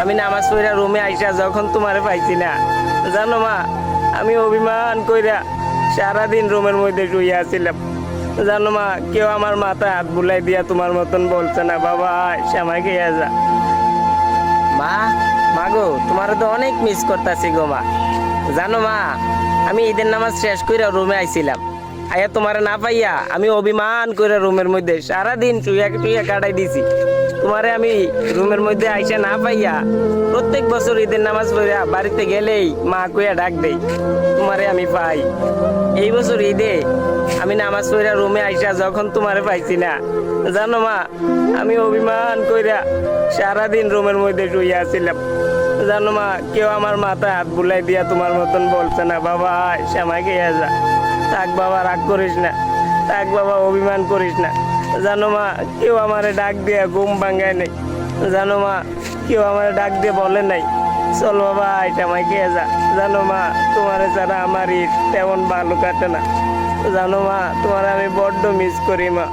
আমি নামাজ পড়া রুমে আইসা যখন তোমারে পাইছি না, জানো মা, আমি অভিমান কইরা সারাদিন রুমের মধ্যে শুয়ে আছিলাম। জানো মা, কেউ আমার মাথায় হাত বুলাই দিয়া তোমার মতন বলছে না, বাবা শ্যামাই খেয়ে যা। মা, মাগো, তোমার তো অনেক মিস করতেছি গো মা। জানো মা, আমি ঈদের নামাজ শেষ করে রুমে আইছিলাম, আয়া তোমারে না পাইয়া আমি অভিমান করে রুমের মধ্যে সারাদিন শুয়ে শুয়ে কাটাই দিছি। তোমারে আমি রুমের মধ্যে আইসা না পাইয়া প্রত্যেক বছর ঈদের নামাজ পড়িয়া বাড়িতে গেলেই মা কইয়া ডাক দেই, তোমারে আমি পাই। এই বছর ঈদে আমি নামাজ পড়িয়া রুমে আইসা যখন তোমারে পাইছি না, জানো মা, আমি অভিমান কইরা সারাদিন রুমের মধ্যে শুয়ে আছিলাম। জানো মা, কেউ আমার মাথায় হাত বুলাই দিয়া তোমার মতন বলছে না, বাবা শ্যামাই খেয়ে যা। থাক বাবা, রাগ করিস না, থাক বাবা, অভিমান করিস না। জানো মা, কেউ আমারে ডাক দিয়া ঘুম ভাঙায় নাই। জানো মা, কেউ আমারে ডাক দিয়ে বলে নাই, চল বাবা শ্যামাই খেয়ে যা। জানো মা, তোমার ছাড়া আমার ঈদ তেমন ভালো কাটে না। জানো মা, তোমার আমি বড্ড মিস করি মা।